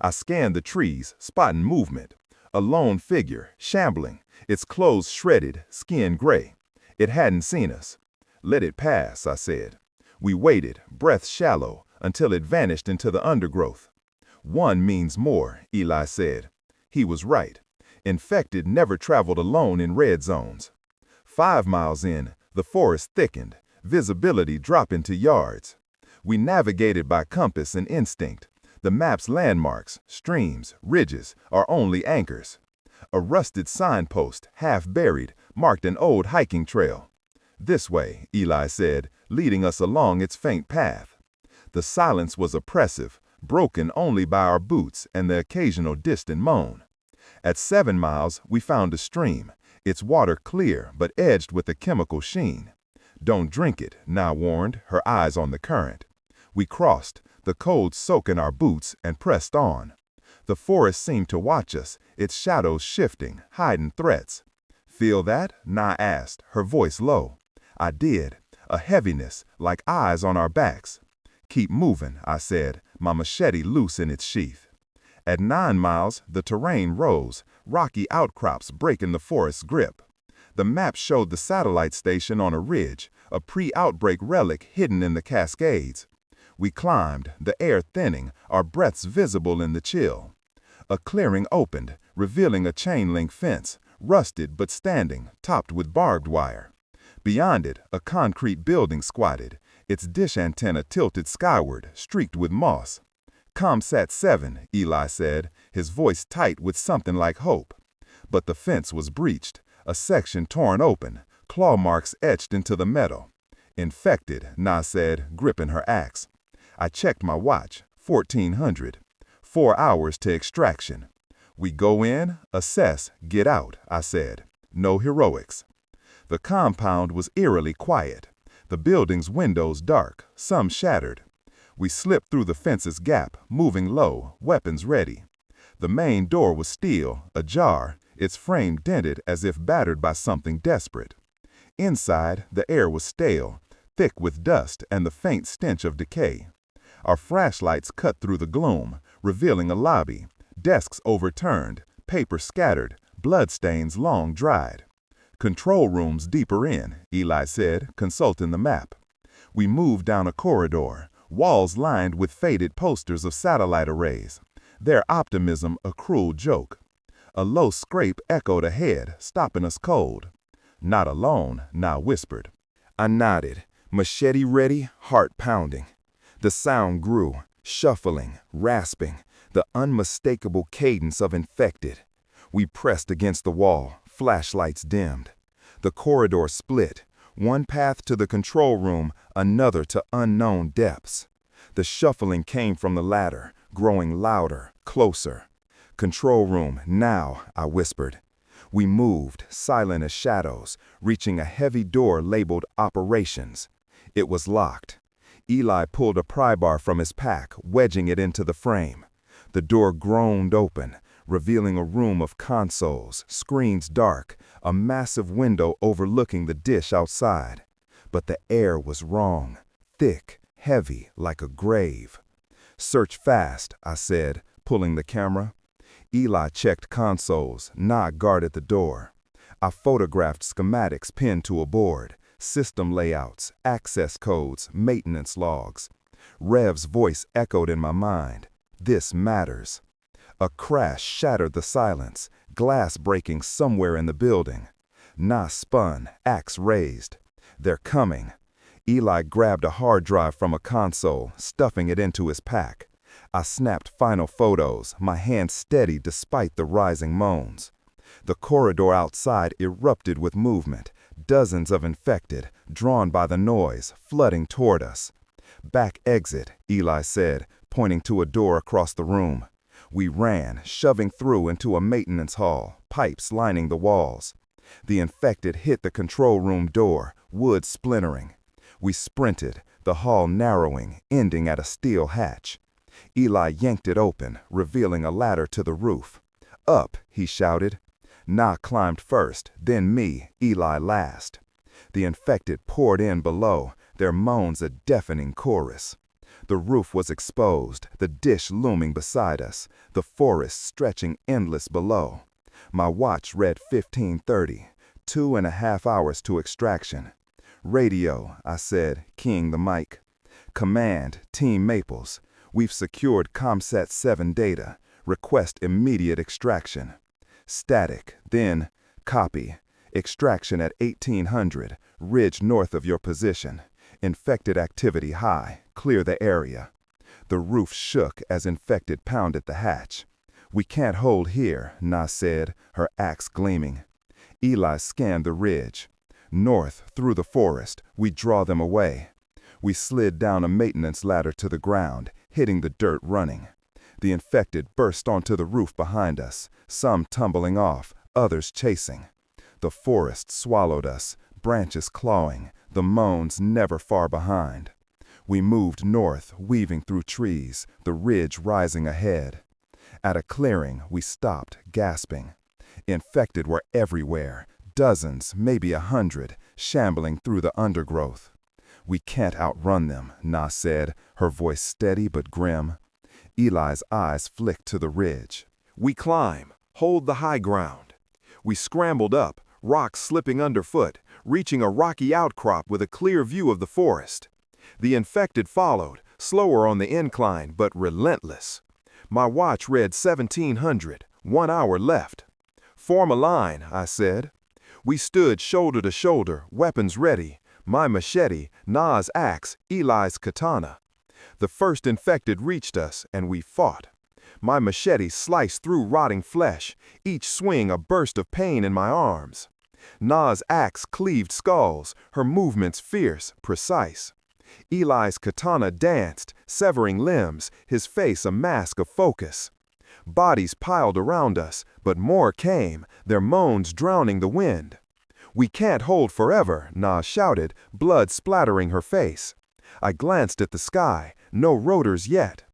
I scanned the trees, spotting movement. A lone figure, shambling, its clothes shredded, skin gray. It hadn't seen us. Let it pass, I said. We waited, breath shallow, until it vanished into the undergrowth. One means more, Eli said. He was right. Infected never traveled alone in red zones. 5 miles in, the forest thickened, visibility dropping to yards. We navigated by compass and instinct. The map's landmarks, streams, ridges, are only anchors. A rusted signpost, half buried, marked an old hiking trail. This way, Eli said, leading us along its faint path. The silence was oppressive, broken only by our boots and the occasional distant moan. At 7 miles, we found a stream, its water clear but edged with a chemical sheen. Don't drink it, Na warned, her eyes on the current. We crossed, the cold soaking our boots, and pressed on. The forest seemed to watch us, its shadows shifting, hiding threats. Feel that? Na asked, her voice low. I did, a heaviness, like eyes on our backs. Keep moving, I said, my machete loose in its sheath. At 9 miles, the terrain rose, rocky outcrops breaking the forest's grip. The map showed the satellite station on a ridge, a pre-outbreak relic hidden in the Cascades. We climbed, the air thinning, our breaths visible in the chill. A clearing opened, revealing a chain-link fence, rusted but standing, topped with barbed wire. Beyond it, a concrete building squatted, its dish antenna tilted skyward, streaked with moss. "Comsat 7, Eli said, his voice tight with something like hope. But the fence was breached, a section torn open, claw marks etched into the metal. Infected, Na said, gripping her axe. I checked my watch, 1400. 4 hours to extraction. We go in, assess, get out, I said. No heroics. The compound was eerily quiet, the building's windows dark, some shattered. We slipped through the fence's gap, moving low, weapons ready. The main door was steel, ajar, its frame dented as if battered by something desperate. Inside, the air was stale, thick with dust and the faint stench of decay. Our flashlights cut through the gloom, revealing a lobby, desks overturned, paper scattered, bloodstains long dried. Control rooms deeper in, Eli said, consulting the map. We moved down a corridor, walls lined with faded posters of satellite arrays, their optimism a cruel joke. A low scrape echoed ahead, stopping us cold. Not alone, Na whispered. I nodded, machete ready, heart pounding. The sound grew, shuffling, rasping, the unmistakable cadence of infected. We pressed against the wall, flashlights dimmed. The corridor split, one path to the control room, another to unknown depths. The shuffling came from the ladder, growing louder, closer. Control room, now, I whispered. We moved, silent as shadows, reaching a heavy door labeled Operations. It was locked. Eli pulled a pry bar from his pack, wedging it into the frame. The door groaned open, revealing a room of consoles, screens dark, a massive window overlooking the dish outside. But the air was wrong, thick, heavy, like a grave. Search fast, I said, pulling the camera. Eli checked consoles, Na guarded the door. I photographed schematics pinned to a board, system layouts, access codes, maintenance logs. Rev's voice echoed in my mind. This matters. A crash shattered the silence, glass breaking somewhere in the building. Na spun, axe raised. They're coming. Eli grabbed a hard drive from a console, stuffing it into his pack. I snapped final photos, my hand steady despite the rising moans. The corridor outside erupted with movement, dozens of infected, drawn by the noise, flooding toward us. "Back exit," Eli said, pointing to a door across the room. We ran, shoving through into a maintenance hall, pipes lining the walls. The infected hit the control room door, wood splintering. We sprinted, the hall narrowing, ending at a steel hatch. Eli yanked it open, revealing a ladder to the roof. "Up," he shouted. Na climbed first, then me, Eli last. The infected poured in below, their moans a deafening chorus. The roof was exposed, the dish looming beside us, the forest stretching endless below. My watch read 15:30, 2.5 hours to extraction. "Radio," I said, keying the mic. "Command, Team Maples. We've secured ComSat 7 data. Request immediate extraction." Static, then, "Copy. Extraction at 1800, ridge north of your position. Infected activity high. Clear the area." The roof shook as infected pounded the hatch. "We can't hold here," Na said, her axe gleaming. Eli scanned the ridge. "North, through the forest, we draw them away." We slid down a maintenance ladder to the ground, hitting the dirt running. The infected burst onto the roof behind us, some tumbling off, others chasing. The forest swallowed us, branches clawing, the moans never far behind. We moved north, weaving through trees, the ridge rising ahead. At a clearing, we stopped, gasping. Infected were everywhere, dozens, maybe 100, shambling through the undergrowth. "We can't outrun them," Na said, her voice steady but grim. Eli's eyes flicked to the ridge. We climb, hold the high ground. We scrambled up, rocks slipping underfoot, reaching a rocky outcrop with a clear view of the forest. The infected followed, slower on the incline but relentless. My watch read 1700, 1 hour left. "Form a line," I said. We stood shoulder to shoulder, weapons ready, my machete, Na's axe, Eli's katana. The first infected reached us, and we fought. My machete sliced through rotting flesh, each swing a burst of pain in my arms. Na's axe cleaved skulls, her movements fierce, precise. Eli's katana danced, severing limbs, his face a mask of focus. Bodies piled around us, but more came, their moans drowning the wind. "We can't hold forever," Na shouted, blood splattering her face. I glanced at the sky, no rotors yet.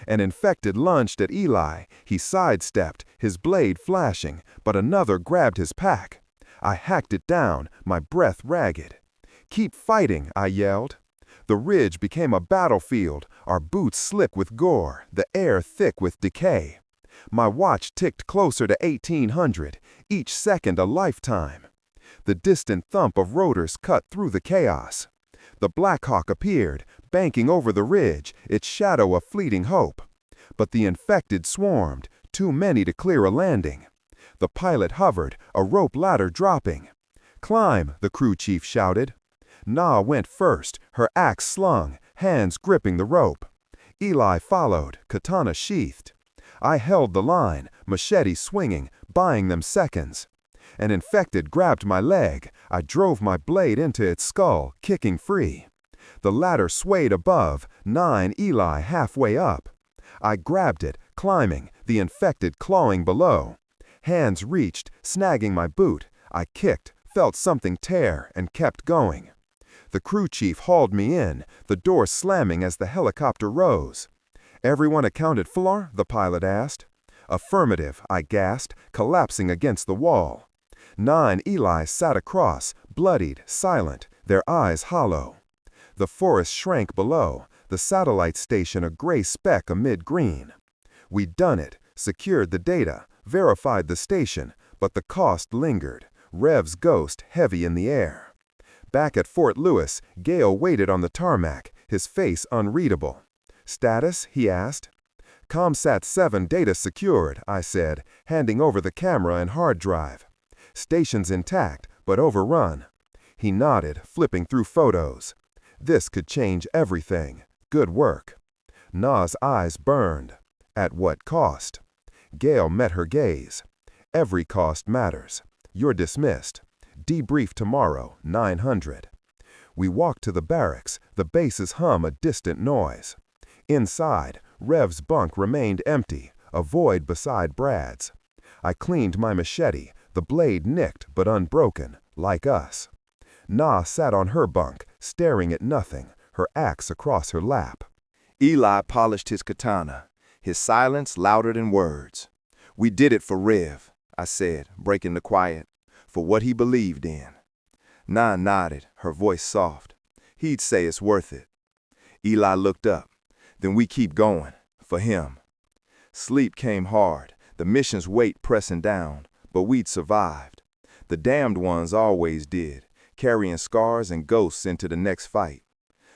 An infected lunged at Eli. He sidestepped, his blade flashing, but another grabbed his pack. I hacked it down, my breath ragged. "Keep fighting," I yelled. The ridge became a battlefield, our boots slick with gore, the air thick with decay. My watch ticked closer to 1800, each second a lifetime. The distant thump of rotors cut through the chaos. The Black Hawk appeared, banking over the ridge, its shadow a fleeting hope. But the infected swarmed, too many to clear a landing. The pilot hovered, a rope ladder dropping. "Climb," the crew chief shouted. Na went first, her axe slung, hands gripping the rope. Eli followed, katana sheathed. I held the line, machete swinging, buying them seconds. An infected grabbed my leg. I drove my blade into its skull, kicking free. The ladder swayed above, Na and Eli halfway up. I grabbed it, climbing, the infected clawing below. Hands reached, snagging my boot. I kicked, felt something tear, and kept going. The crew chief hauled me in, the door slamming as the helicopter rose. "Everyone accounted for?" the pilot asked. "Affirmative," I gasped, collapsing against the wall. Na and Eli sat across, bloodied, silent, their eyes hollow. The forest shrank below, the satellite station a gray speck amid green. We'd done it, secured the data, verified the station, but the cost lingered, Rev's ghost heavy in the air. Back at Fort Lewis, Gale waited on the tarmac, his face unreadable. "Status?" he asked. "ComSat 7 data secured," I said, handing over the camera and hard drive. "Station's intact, but overrun." He nodded, flipping through photos. This could change everything. Good work. Na's eyes burned. At what cost? Gale met her gaze. Every cost matters. You're dismissed. Debrief tomorrow, 900. We walked to the barracks, the base's hum a distant noise. Inside, Rev's bunk remained empty, a void beside Brad's. I cleaned my machete, the blade nicked but unbroken, like us. Na sat on her bunk, staring at nothing, her axe across her lap. Eli polished his katana, his silence louder than words. "We did it for Rev," I said, breaking the quiet, "for what he believed in." Na nodded, her voice soft. "He'd say it's worth it." Eli looked up. "Then we keep going, for him." Sleep came hard, the mission's weight pressing down, but we'd survived. The damned ones always did, carrying scars and ghosts into the next fight.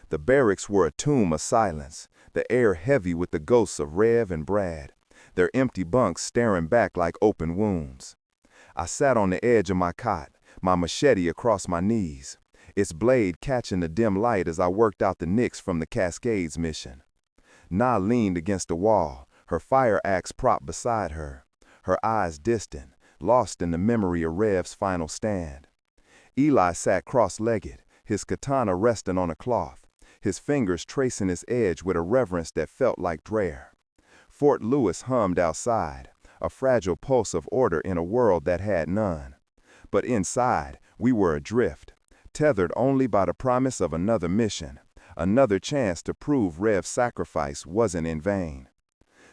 The barracks were a tomb of silence, the air heavy with the ghosts of Rev and Brad, their empty bunks staring back like open wounds. I sat on the edge of my cot, my machete across my knees, its blade catching the dim light as I worked out the nicks from the Cascades mission. Na leaned against the wall, her fire axe propped beside her, her eyes distant, lost in the memory of Rev's final stand. Eli sat cross-legged, his katana resting on a cloth, his fingers tracing its edge with a reverence that felt like prayer. Fort Lewis hummed outside, a fragile pulse of order in a world that had none. But inside, we were adrift, tethered only by the promise of another mission, another chance to prove Rev's sacrifice wasn't in vain.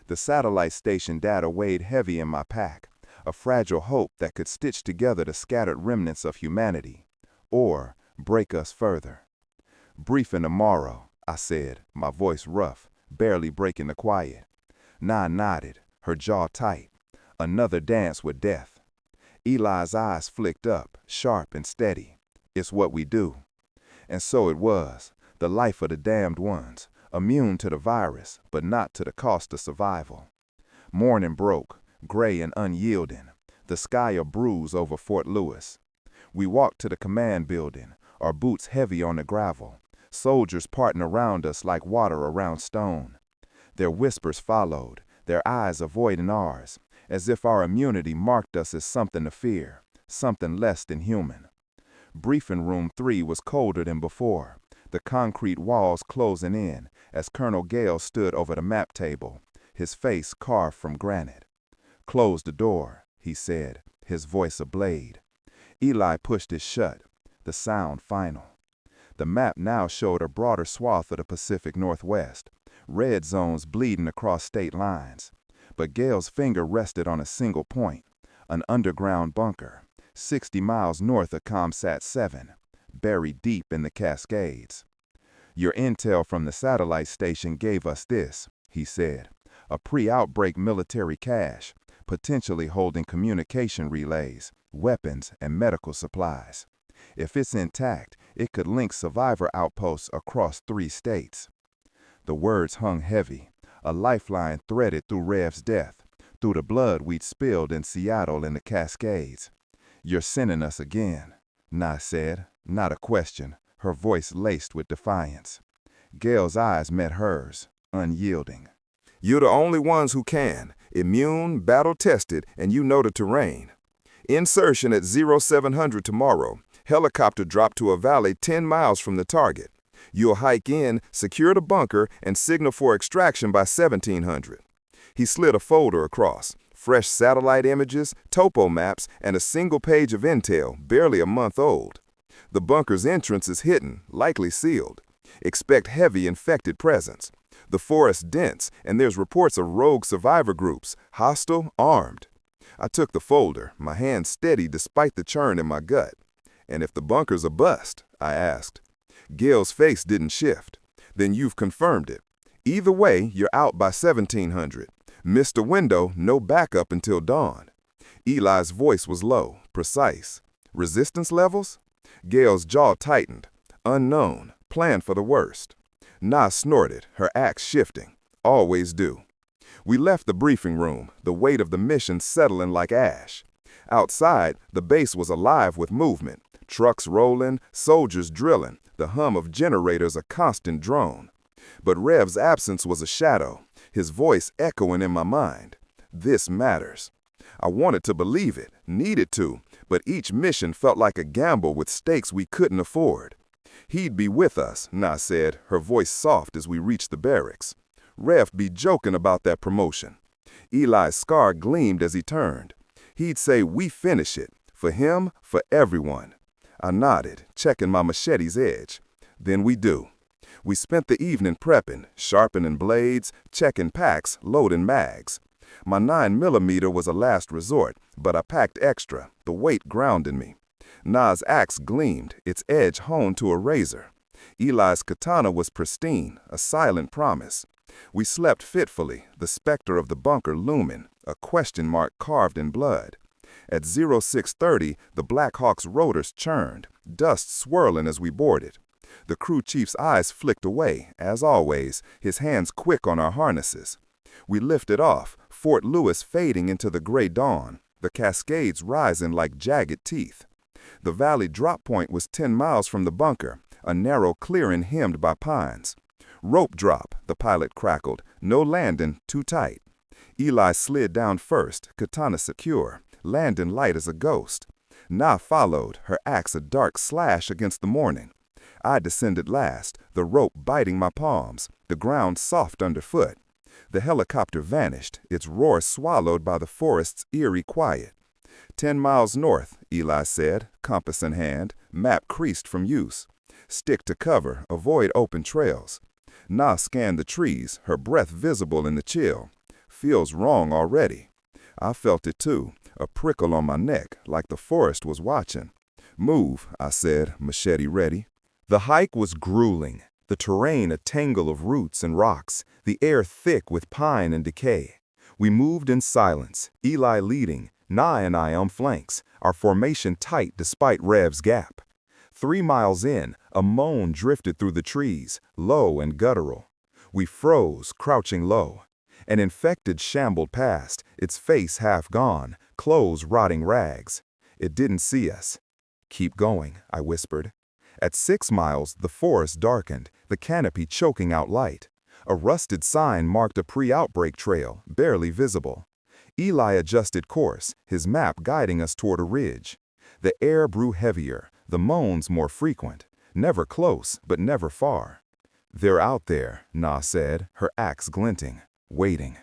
The satellite station data weighed heavy in my pack, a fragile hope that could stitch together the scattered remnants of humanity, or break us further. "Briefing tomorrow," I said, my voice rough, barely breaking the quiet. Na nodded, her jaw tight. "Another dance with death." Eli's eyes flicked up, sharp and steady. "It's what we do." And so it was, the life of the damned ones, immune to the virus, but not to the cost of survival. Morning broke, gray and unyielding, the sky a bruise over Fort Lewis. We walked to the command building, our boots heavy on the gravel, soldiers parting around us like water around stone. Their whispers followed, their eyes avoiding ours, as if our immunity marked us as something to fear, something less than human. Briefing room 3 was colder than before, the concrete walls closing in as Colonel Gale stood over the map table, his face carved from granite. "Close the door," he said, his voice a blade. Eli pushed it shut, the sound final. The map now showed a broader swath of the Pacific Northwest, red zones bleeding across state lines. But Gale's finger rested on a single point, an underground bunker, 60 miles north of ComSat 7, buried deep in the Cascades. "Your intel from the satellite station gave us this," he said, "a pre-outbreak military cache, potentially holding communication relays, weapons, and medical supplies. If it's intact, it could link survivor outposts across 3 states." The words hung heavy, a lifeline threaded through Rev's death, through the blood we'd spilled in Seattle and the Cascades. "You're sending us again," Na said, not a question, her voice laced with defiance. Gale's eyes met hers, unyielding. "You're the only ones who can, immune, battle-tested, and you know the terrain. Insertion at 0700 tomorrow, helicopter drop to a valley 10 miles from the target. You'll hike in, secure the bunker, and signal for extraction by 1700. He slid a folder across, fresh satellite images, topo maps, and a single page of intel, barely a month old. The bunker's entrance is hidden, likely sealed. Expect heavy infected presence. The forest dense, and there's reports of rogue survivor groups, hostile, armed. I took the folder, my hand steady despite the churn in my gut. "And if the bunker's a bust?" I asked. Gale's face didn't shift. "Then you've confirmed it. Either way, you're out by 1700. Missed a window, no backup until dawn." Eli's voice was low, precise. "Resistance levels?" Gale's jaw tightened. "Unknown. Plan for the worst." Na snorted, her axe shifting. "Always do." We left the briefing room, the weight of the mission settling like ash. Outside, the base was alive with movement. Trucks rolling, soldiers drilling, the hum of generators a constant drone. But Rev's absence was a shadow, his voice echoing in my mind. "This matters." I wanted to believe it, needed to, but each mission felt like a gamble with stakes we couldn't afford. He'd be with us, Na said, her voice soft as we reached the barracks. Ref be joking about that promotion. Eli's scar gleamed as he turned. He'd say we finish it, for him, for everyone. I nodded, checking my machete's edge. Then we do. We spent the evening prepping, sharpening blades, checking packs, loading mags. My 9mm was a last resort, but I packed extra, the weight grounded me. Na's axe gleamed, its edge honed to a razor. Eli's katana was pristine, a silent promise. We slept fitfully, the specter of the bunker looming, a question mark carved in blood. At 0630, the Black Hawk's rotors churned, dust swirling as we boarded. The crew chief's eyes flicked away, as always, his hands quick on our harnesses. We lifted off, Fort Lewis fading into the gray dawn, the Cascades rising like jagged teeth. The valley drop point was 10 miles from the bunker, a narrow clearing hemmed by pines. Rope drop, the pilot crackled, no landing, too tight. Eli slid down first, katana secure, landing light as a ghost. Na followed, her axe a dark slash against the morning. I descended last, the rope biting my palms, the ground soft underfoot. The helicopter vanished, its roar swallowed by the forest's eerie quiet. 10 miles north, Eli said, compass in hand, map creased from use. Stick to cover, avoid open trails. Na scanned the trees, her breath visible in the chill. Feels wrong already. I felt it too, a prickle on my neck, like the forest was watching. Move, I said, machete ready. The hike was grueling, the terrain a tangle of roots and rocks, the air thick with pine and decay. We moved in silence, Eli leading, Na and I on flanks, our formation tight despite Rev's gap. 3 miles in, a moan drifted through the trees, low and guttural. We froze, crouching low. An infected shambled past, its face half gone, clothes rotting rags. It didn't see us. Keep going, I whispered. At 6 miles, the forest darkened, the canopy choking out light. A rusted sign marked a pre-outbreak trail, barely visible. Eli adjusted course, his map guiding us toward a ridge. The air grew heavier, the moans more frequent, never close, but never far. They're out there, Na said, her axe glinting, waiting.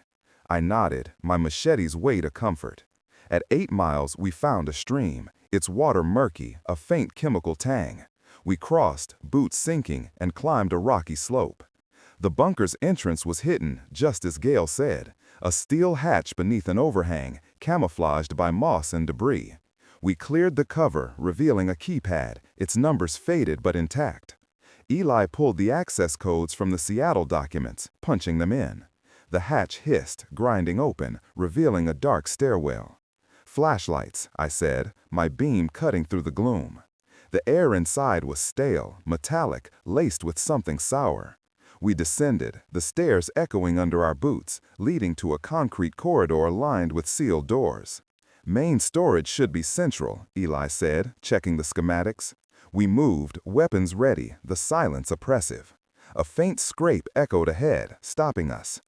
I nodded, my machete's weight a comfort. At 8 miles, we found a stream, its water murky, a faint chemical tang. We crossed, boots sinking, and climbed a rocky slope. The bunker's entrance was hidden, just as Gale said, a steel hatch beneath an overhang, camouflaged by moss and debris. We cleared the cover, revealing a keypad, its numbers faded but intact. Eli pulled the access codes from the Seattle documents, punching them in. The hatch hissed, grinding open, revealing a dark stairwell. Flashlights, I said, my beam cutting through the gloom. The air inside was stale, metallic, laced with something sour. We descended, the stairs echoing under our boots, leading to a concrete corridor lined with sealed doors. Main storage should be central, Eli said, checking the schematics. We moved, weapons ready, the silence oppressive. A faint scrape echoed ahead, stopping us.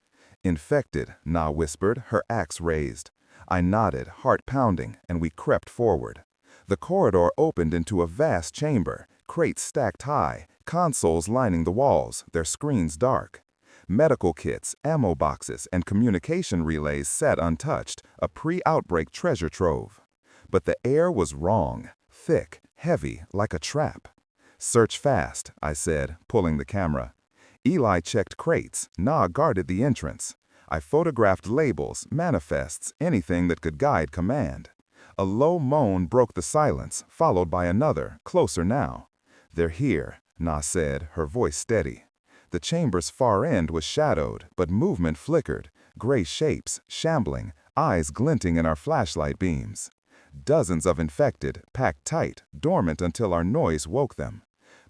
Infected, Na whispered, her axe raised. I nodded, heart pounding, and we crept forward. The corridor opened into a vast chamber, crates stacked high, consoles lining the walls, their screens dark. Medical kits, ammo boxes, and communication relays sat untouched, a pre-outbreak treasure trove. But the air was wrong, thick, heavy, like a trap. Search fast, I said, pulling the camera. Eli checked crates, Na guarded the entrance. I photographed labels, manifests, anything that could guide command. A low moan broke the silence, followed by another, closer now. They're here, Na said, her voice steady. The chamber's far end was shadowed, but movement flickered, gray shapes, shambling, eyes glinting in our flashlight beams. Dozens of infected, packed tight, dormant until our noise woke them.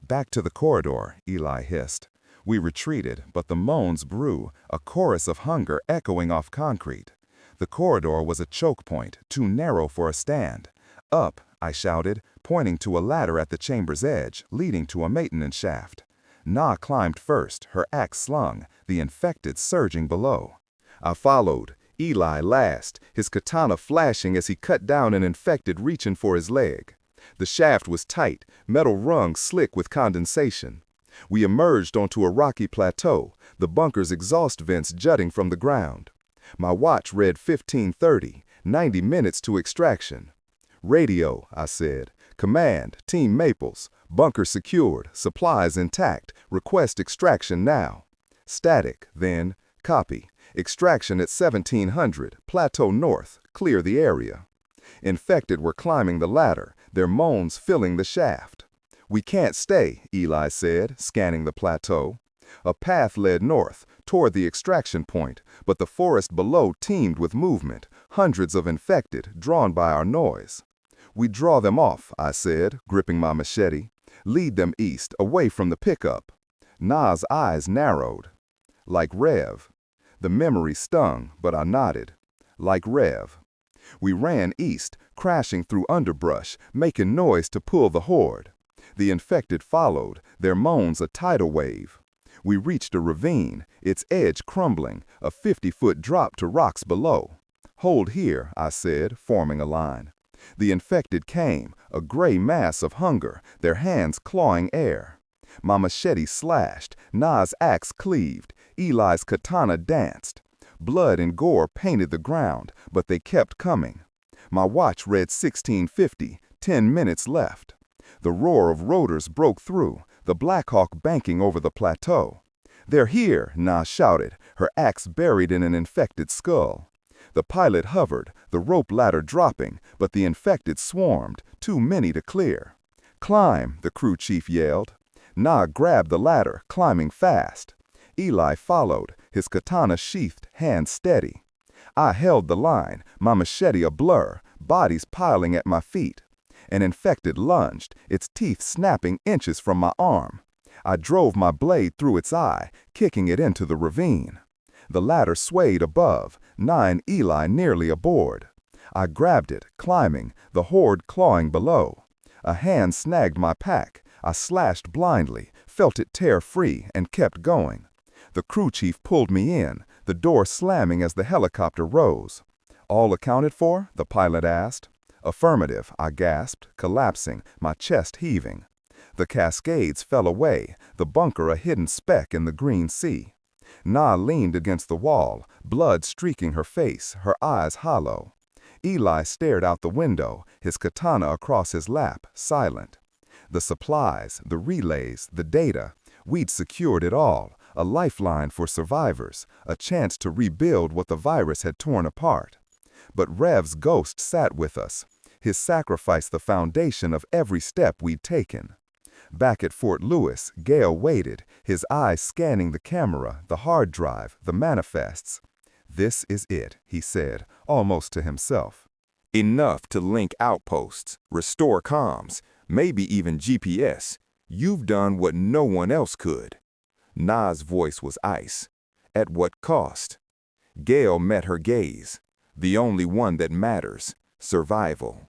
Back to the corridor, Eli hissed. We retreated, but the moans grew, a chorus of hunger echoing off concrete. The corridor was a choke point, too narrow for a stand. Up, I shouted, pointing to a ladder at the chamber's edge, leading to a maintenance shaft. Na climbed first, her axe slung, the infected surging below. I followed, Eli last, his katana flashing as he cut down an infected reaching for his leg. The shaft was tight, metal rungs slick with condensation. We emerged onto a rocky plateau, the bunker's exhaust vents jutting from the ground. My watch read 15:30, 90 minutes to extraction. "Radio," I said. "Command, Team Maples. Bunker secured, supplies intact. Request extraction now." Static, then. "Copy. Extraction at 1700, Plateau North. Clear the area." Infected were climbing the ladder, their moans filling the shaft. "We can't stay," Eli said, scanning the plateau. A path led north, toward the extraction point, but the forest below teemed with movement, hundreds of infected, drawn by our noise. "We draw them off," I said, gripping my machete. "Lead them east, away from the pickup." Na's eyes narrowed. "Like Rev." The memory stung, but I nodded. "Like Rev." We ran east, crashing through underbrush, making noise to pull the horde. The infected followed, their moans a tidal wave. We reached a ravine, its edge crumbling, a 50-foot drop to rocks below. "Hold here," I said, forming a line. The infected came, a gray mass of hunger, their hands clawing air. My machete slashed, Na's axe cleaved, Eli's katana danced. Blood and gore painted the ground, but they kept coming. My watch read 16:50, 10 minutes left. The roar of rotors broke through, the Black Hawk banking over the plateau. "They're here," Na shouted, her axe buried in an infected skull. The pilot hovered, the rope ladder dropping, but the infected swarmed, too many to clear. "Climb," the crew chief yelled. Na grabbed the ladder, climbing fast. Eli followed, his katana sheathed, hands steady. I held the line, my machete a blur, bodies piling at my feet. An infected lunged, its teeth snapping inches from my arm. I drove my blade through its eye, kicking it into the ravine. The ladder swayed above, Na and Eli nearly aboard. I grabbed it, climbing, the horde clawing below. A hand snagged my pack. I slashed blindly, felt it tear free, and kept going. The crew chief pulled me in, the door slamming as the helicopter rose. "All accounted for?" the pilot asked. "Affirmative," I gasped, collapsing, my chest heaving. The cascades fell away, the bunker a hidden speck in the green sea. Na leaned against the wall, blood streaking her face, her eyes hollow. Eli stared out the window, his katana across his lap, silent. The supplies, the relays, the data, we'd secured it all, a lifeline for survivors, a chance to rebuild what the virus had torn apart. But Rev's ghost sat with us, his sacrifice the foundation of every step we'd taken. Back at Fort Lewis, Gale waited, his eyes scanning the camera, the hard drive, the manifests. "This is it," he said, almost to himself. "Enough to link outposts, restore comms, maybe even GPS. You've done what no one else could." Na's voice was ice. "At what cost?" Gale met her gaze. "The only one that matters, survival."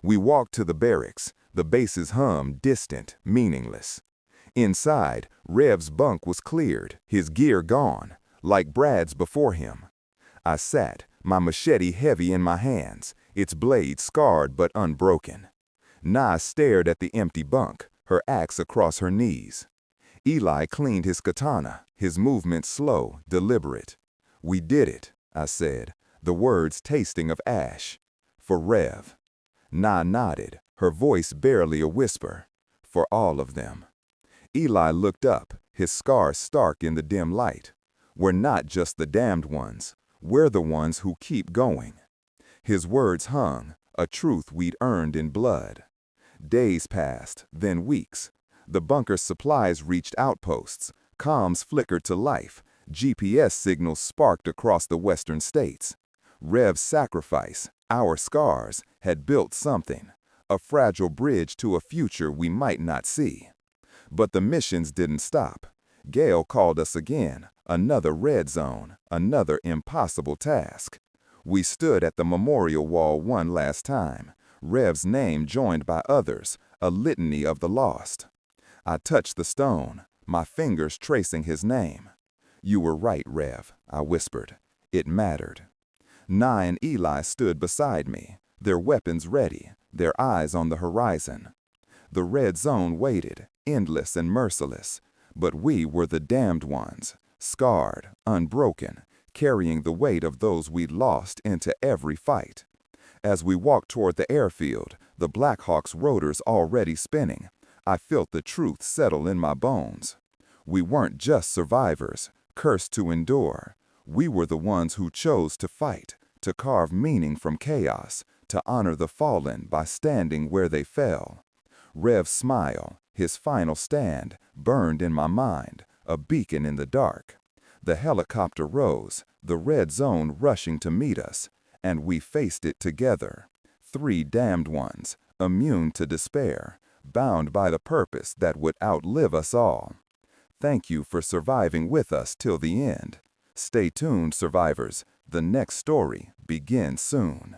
We walked to the barracks, the base's hum distant, meaningless. Inside, Rev's bunk was cleared, his gear gone, like Brad's before him. I sat, my machete heavy in my hands, its blade scarred but unbroken. Na stared at the empty bunk, her axe across her knees. Eli cleaned his katana, his movement slow, deliberate. "We did it," I said, the words tasting of ash. "For Rev." Na nodded, her voice barely a whisper. "For all of them." Eli looked up, his scars stark in the dim light. "We're not just the damned ones. We're the ones who keep going." His words hung, a truth we'd earned in blood. Days passed, then weeks. The bunker's supplies reached outposts. Comms flickered to life. GPS signals sparked across the western states. Rev's sacrifice, our scars, had built something, a fragile bridge to a future we might not see. But the missions didn't stop. Gale called us again, another red zone, another impossible task. We stood at the memorial wall one last time, Rev's name joined by others, a litany of the lost. I touched the stone, my fingers tracing his name. "You were right, Rev," I whispered. "It mattered." Nye and Eli stood beside me, their weapons ready, their eyes on the horizon. The red zone waited, endless and merciless, but we were the damned ones, scarred, unbroken, carrying the weight of those we'd lost into every fight. As we walked toward the airfield, the Blackhawk's rotors already spinning, I felt the truth settle in my bones. We weren't just survivors, cursed to endure. We were the ones who chose to fight, to carve meaning from chaos, to honor the fallen by standing where they fell. Rev's smile, his final stand, burned in my mind, a beacon in the dark. The helicopter rose, the red zone rushing to meet us, and we faced it together. 3 damned ones, immune to despair, bound by the purpose that would outlive us all. Thank you for surviving with us till the end. Stay tuned, survivors. The next story begins soon.